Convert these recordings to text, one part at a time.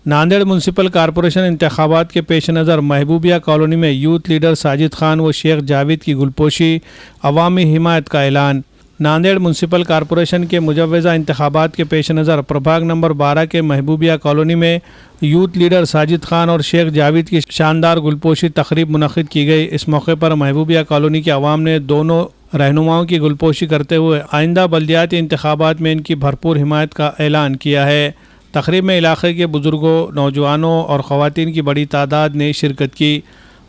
Nanded municipal corporation इंतखाबात के पेश नज़र महबूबिया कॉलोनी में यूथ लीडर साजिद खान व शेख जावेद की गुलपोशी, अवामी हिमायत का ऐलान। नांदेड़ म्यूनसिपल कॉरपोरेशन के मुजव्वज़ा इंतखाबात के पेश नज़र प्रभाग नंबर 12 के महबूबिया कॉलोनी में यूथ लीडर साजिद खान और शेख जावेद की शानदार गुलपोशी तकरीब मुनक़्क़िद की गई। इस मौके पर महबूबिया कॉलोनी के अवाम ने दोनों रहनुमाओं की गुलपोशी करते हुए आइंदा बल्दियाती इंतखाबात में इनकी भरपूर हिमायत का ऐलान किया है। तकरीब में इलाके के बुज़ुर्गों, नौजवानों और ख़वातीन की बड़ी तादाद ने शिरकत की।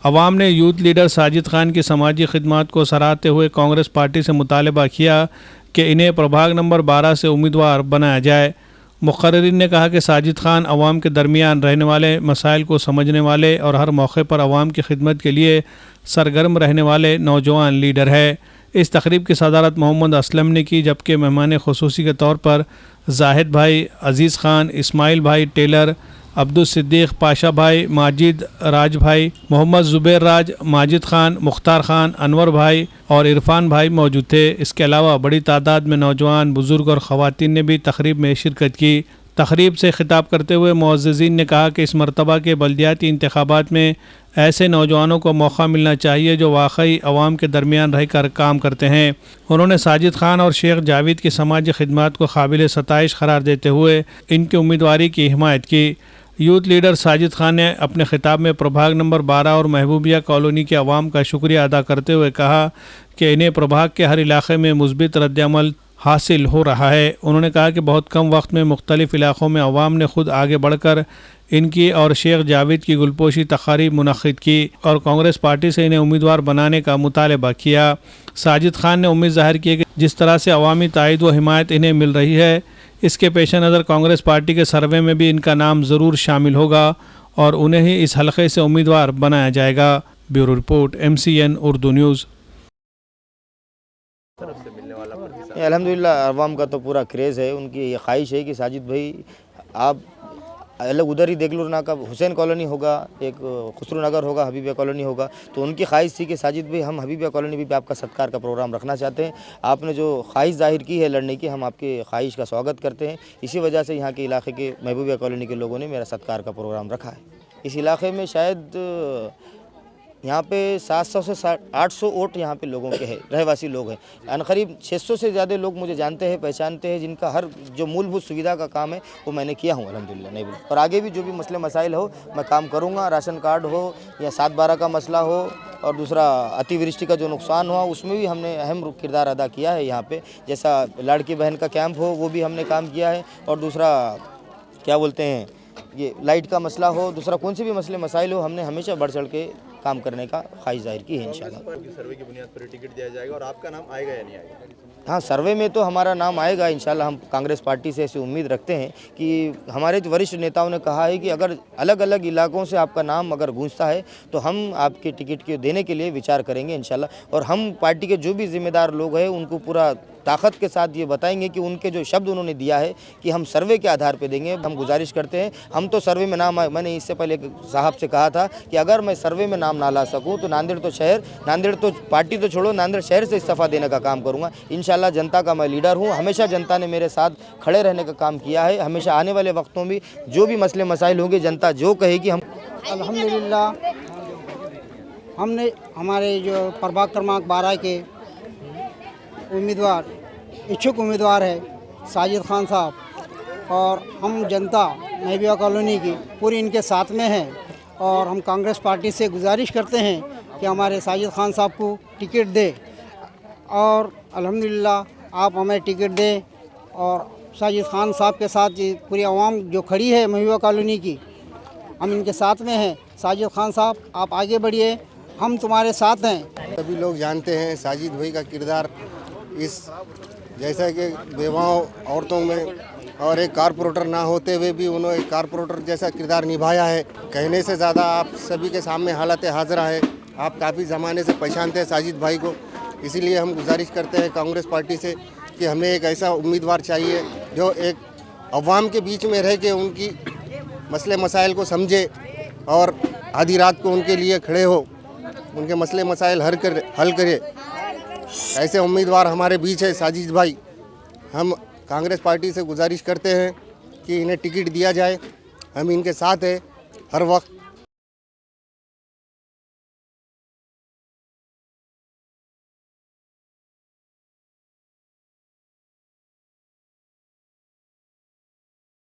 अवाम ने यूथ लीडर साजिद खान की समाजी खिदमात को सराहते हुए कांग्रेस पार्टी से मुतालबा किया कि इन्हें प्रभाग नंबर 12 से उम्मीदवार बनाया जाए। मुक़र्रिरीन ने कहा कि साजिद खान अवाम के दरमियान रहने वाले मसाइल को समझने वाले और हर मौके पर अवाम की खिदमत के लिए सरगर्म रहने वाले नौजवान लीडर है। इस तकरीब की सदारत मोहम्मद असलम ने की, जबकि मेहमान खुसूसी के तौर पर जाहिद भाई, अज़ीज़ खान, इस्माइल भाई टेलर, अब्दुल सिद्दीक़, पाशा भाई, माजिद राज भाई, मोहम्मद ज़ुबैर राज, माजिद खान, मुख्तार खान, अनवर भाई और इरफान भाई मौजूद थे। इसके अलावा बड़ी तादाद में नौजवान, बुज़ुर्ग और ख़वातीन ने भी तकरीब में शिरकत की। तकरीब से खिताब करते हुए मुअज़्ज़िज़ीन ने कहा कि इस मरतबा के बल्दियाती इंतखाबात में ऐसे नौजवानों को मौका मिलना चाहिए जो वाकई अवाम के दरमियान रहकर काम करते हैं। उन्होंने साजिद खान और शेख जावेद की समाजी खिदमात को काबिल सताइश करार देते हुए इनकी उम्मीदवारी की हिमायत की। यूथ लीडर साजिद खान ने अपने खिताब में प्रभाग नंबर 12 और महबूबिया कॉलोनी के अवाम का शुक्रिया अदा करते हुए कहा कि इन्हें प्रभाग के हर इलाके में मुस्बित रद्द-ए-अमल हासिल हो रहा है। उन्होंने कहा कि बहुत कम वक्त में मुख्तलिफ इलाक़ों में अवाम ने खुद आगे बढ़कर इनकी और शेख जावेद की गुलपोशी तक़रीब मुनक़्क़िद की और कांग्रेस पार्टी से इन्हें उम्मीदवार बनाने का मुतालबा किया। साजिद खान ने उम्मीद ज़ाहिर की कि जिस तरह से अवामी तायद व हिमायत इन्हें मिल रही है, इसके पेश नज़र कांग्रेस पार्टी के सर्वे में भी इनका नाम ज़रूर शामिल होगा और उन्हें ही इस हलक़े से उम्मीदवार बनाया जाएगा। Bureau report, MCN Urdu news. अल्हम्दुलिल्लाह अवाम का तो पूरा क्रेज़ है, उनकी ये ख्वाहिश है कि साजिद भाई आप अलग उधर ही देख लो ना, कब हुसैन कॉलोनी होगा, एक खुसरू नगर होगा, हबीबिया कॉलोनी होगा, तो उनकी ख्वाहिश थी कि साजिद भाई हम हबीबिया कॉलोनी भी आपका सत्कार का प्रोग्राम रखना चाहते हैं। आपने जो ख्वाहिश ज़ाहिर की है लड़ने की, हम आपकी ख्वाहिश का स्वागत करते हैं। इसी वजह से यहाँ के इलाके के महबूबिया कॉलोनी के लोगों ने मेरा सत्कार का प्रोग्राम रखा है। इस इलाके में शायद यहाँ पे 700 से 800 वोट यहाँ पे लोगों के हैं, रहवासी लोग हैं। अनकरीब 600 से ज़्यादा लोग मुझे जानते हैं, पहचानते हैं, जिनका हर जो मूलभूत सुविधा का काम है वो मैंने किया हूँ अल्हम्दुलिल्लाह। नहीं बोल, और आगे भी जो भी मसले मसाइल हो मैं काम करूँगा। राशन कार्ड हो या 7/12 का मसला हो और दूसरा अतिवृष्टि का जो नुकसान हुआ उसमें भी हमने अहम किरदार अदा किया है। यहाँ पर जैसा लाड़की बहन का कैंप हो वो भी हमने काम किया है, और दूसरा क्या बोलते हैं ये लाइट का मसला हो, दूसरा कौन से भी मसले मसाइल हो, हमने हमेशा बढ़ चढ़ के काम करने का ख्वाहिश जाहिर की है। इंशाल्लाह सर्वे की बुनियाद पर टिकट दिया जाएगा और आपका नाम आएगा या नहीं आएगा? हाँ, सर्वे में तो हमारा नाम आएगा इंशाल्लाह। हम कांग्रेस पार्टी से ऐसी उम्मीद रखते हैं कि हमारे वरिष्ठ नेताओं ने कहा है कि अगर अलग अलग इलाकों से आपका नाम अगर गूंजता है तो हम आपके टिकट के देने के लिए विचार करेंगे इंशाल्लाह। और हम पार्टी के जो भी जिम्मेदार लोग हैं उनको पूरा ताकत के साथ ये बताएंगे कि उनके जो शब्द उन्होंने दिया है कि हम सर्वे के आधार पे देंगे। हम गुजारिश करते हैं, हम तो सर्वे में नाम, मैंने इससे पहले साहब से कहा था कि अगर मैं सर्वे में नाम ना ला सकूं तो नांदेड़ तो पार्टी तो छोड़ो, नांदेड़ शहर से इस्तीफा देने का काम करूंगा इंशाल्लाह। जनता का मैं लीडर हूं, हमेशा जनता ने मेरे साथ खड़े रहने का काम किया है। हमेशा आने वाले वक्तों में जो भी मसले मसाइल होंगे, जनता जो कहेगी हम अल्हम्दुलिल्लाह हमने हमारे जो प्रभाग क्रमांक 12 के उम्मीदवार, इच्छुक उम्मीदवार है साजिद खान साहब, और हम जनता महबूबिया कॉलोनी की पूरी इनके साथ में है। और हम कांग्रेस पार्टी से गुजारिश करते हैं कि हमारे साजिद खान साहब को टिकट दे, और अल्हम्दुलिल्लाह आप हमें टिकट दें। और साजिद खान साहब के साथ पूरी आवाम जो खड़ी है महबूबिया कॉलोनी की, हम इनके साथ में हैं। साजिद खान साहब आप आगे बढ़िए, हम तुम्हारे साथ हैं। सभी लोग जानते हैं साजिद भाई का किरदार, इस जैसा कि बेवाओं औरतों में और एक कारपोरेटर ना होते हुए भी उन्होंने एक कारपोरेटर जैसा किरदार निभाया है। कहने से ज़्यादा आप सभी के सामने हालत हाज़िरा है। आप काफ़ी ज़माने से पहचानते हैं साजिद भाई को, इसीलिए हम गुजारिश करते हैं कांग्रेस पार्टी से कि हमें एक ऐसा उम्मीदवार चाहिए जो एक अवाम के बीच में रह के उनकी मसले मसाइल को समझे और आधी रात को उनके लिए खड़े हो, उनके मसले मसाइल हल करे। ऐसे उम्मीदवार हमारे बीच है साजिद भाई। हम कांग्रेस पार्टी से गुजारिश करते हैं कि इन्हें टिकट दिया जाए हम इनके साथ हैं हर वक्त।